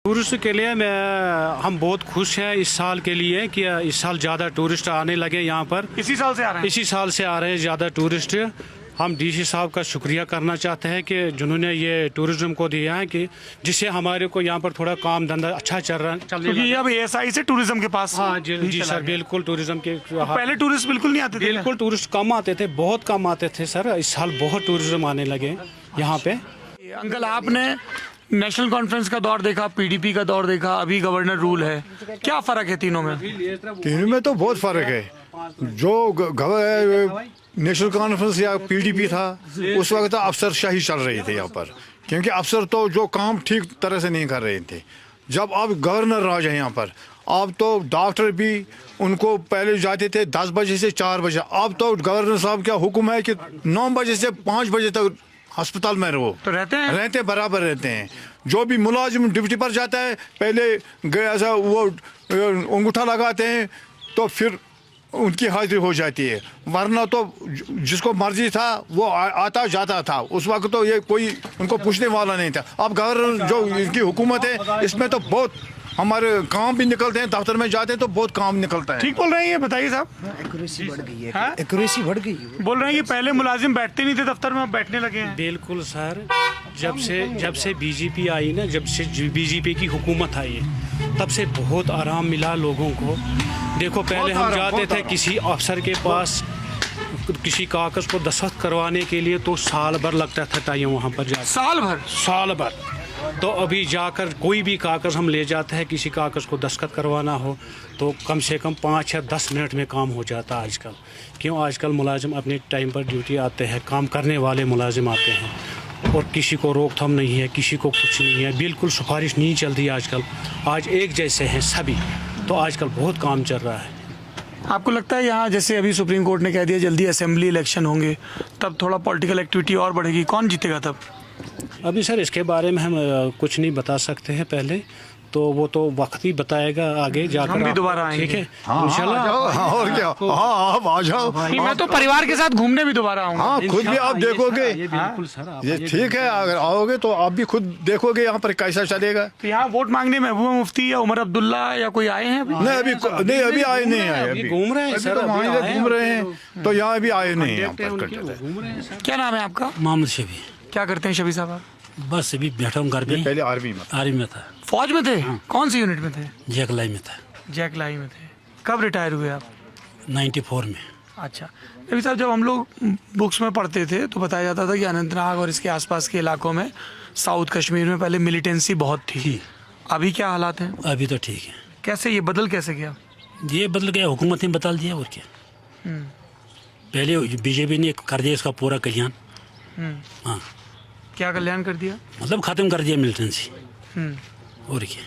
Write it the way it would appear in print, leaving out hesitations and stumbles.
Tourist के लिए हम बहुत खुश हैं इस साल के लिए कि इस साल ज़्यादा टूरिस्ट आने लगे यहाँ पर। इसी साल से आ रहे हैं? इसी साल से आ रहे हैं ज़्यादा टूरिस्ट। हम डीसी साहब का शुक्रिया करना चाहते हैं कि जिन्होंने ये टूरिज्म को दिया है कि जिससे हमारे को यहाँ पर थोड़ा काम धंधा अच्छा चलने क्योंकि ये अब ASI से टूरिज्म के पास हाँ जी भी जी चला सर, गया। बिल्कुल टूरिज्म के पहले टूरिस्ट बिल्कुल नहीं आते थे? बिल्कुल टूरिस्ट कम आते थे, बहुत कम आते थे सर। इस साल बहुत टूरिज्म आने लगे यहाँ पे। अंकल, आपने नेशनल कॉन्फ्रेंस का दौर देखा, PDP का दौर देखा, अभी गवर्नर रूल है, क्या फर्क है तीनों में? तीनों में तो बहुत फर्क है। जो नेशनल कॉन्फ्रेंस या PDP था उस वक्त तो अफसरशाही चल रही थी यहाँ पर, क्योंकि अफसर तो जो काम ठीक तरह से नहीं कर रहे थे। जब अब गवर्नर राज है यहाँ पर, अब तो डॉक्टर भी उनको पहले जाते थे 10 बजे से 4 बजे, अब तो गवर्नर साहब का हुक्म है कि 9 बजे से 5 बजे तक अस्पताल में रहो। तो रहते हैं बराबर रहते हैं। जो भी मुलाजिम ड्यूटी पर जाता है पहले ऐसा वो अंगूठा लगाते हैं तो फिर उनकी हाजिरी हो जाती है, वरना तो जिसको मर्जी था वो आता जाता था। उस वक्त तो ये कोई उनको पूछने वाला नहीं था। अब गवर्नर जो इनकी हुकूमत है इसमें तो बहुत हमारे काम भी निकलते हैं, दफ्तर में जाते हैं तो बहुत काम निकलता है। ठीक बोल रहे हैं ये, बताइए साहब। एक्यूरेसी बढ़ गई है। हाँ? एक्यूरेसी बढ़ गई है। बोल रहे हैं कि पहले मुलाजिम बैठते नहीं थे दफ्तर में, अब बैठने लगे हैं। बिल्कुल सर, जब से बीजेपी आई ना, जब से बीजेपी की हुकूमत आई है तब से बहुत आराम मिला लोगों को। देखो पहले हम जाते थे किसी अफसर के पास किसी कागज को दस्तखत करवाने के लिए तो साल भर लगता था टाइम वहाँ पर जाकर। साल भर। तो अभी जाकर कोई भी कागज़ हम ले जाते हैं, किसी कागज़ को दस्तखत करवाना हो तो कम से कम 5 या 10 मिनट में काम हो जाता है आजकल। क्यों? आजकल मुलाजिम अपने टाइम पर ड्यूटी आते हैं, काम करने वाले मुलाजिम आते हैं और किसी को रोकथाम नहीं है, किसी को कुछ नहीं है, बिल्कुल सिफारिश नहीं चलती आजकल। आज एक जैसे हैं सभी, तो आजकल बहुत काम चल रहा है। आपको लगता है यहाँ जैसे अभी सुप्रीम कोर्ट ने कह दिया जल्दी असेंबली इलेक्शन होंगे, तब थोड़ा पॉलिटिकल एक्टिविटी और बढ़ेगी, कौन जीतेगा तब? अभी सर इसके बारे में हम कुछ नहीं बता सकते हैं पहले, तो वो तो वक्त ही बताएगा आगे जाकर। हम भी दोबारा आएंगे। ठीक है इंशाल्लाह। और क्या, हाँ आप आ जाओ। मैं तो परिवार के साथ घूमने भी दोबारा आऊंगा। हाँ, खुद भी आप देखोगे। बिल्कुल सर, ये ठीक है, अगर आओगे तो आप भी खुद देखोगे यहाँ पर कैसा चलेगा। तो यहाँ वोट मांगने महबूबा मुफ्ती या उमर अब्दुल्ला या कोई आए हैं? नहीं अभी आए नहीं आए, अभी घूम रहे हैं सर, वहाँ से घूम रहे हैं तो यहाँ भी आए नहीं यहाँ पर। घूम रहे हैं सर। क्या नाम है आपका? मोहम्मद शबी। क्या करते हैं शबी साहब आप? बस अभी बैठा हूँ घर पे। पहले आर्मी में था। फौज में थे? कौन सी यूनिट में थे? जैकलाई में था। जैकलाई में थे। कब रिटायर हुए आप? 94 में। अच्छा, अभी साहब जब हम लोग बुक्स में पढ़ते थे तो बताया जाता था कि अनंतनाग और इसके आसपास के इलाकों में, साउथ कश्मीर में पहले मिलिटेंसी बहुत थी। अभी क्या हालात हैं? अभी तो ठीक है। कैसे ये बदल कैसे गया? ये बदल गया, हुकूमत ने बदल दिया और क्या। पहले बीजेपी ने कर दिया इसका पूरा कल्याण। हाँ, क्या कल्याण कर दिया? मतलब खत्म कर दिया मिलिटेंसी और क्या।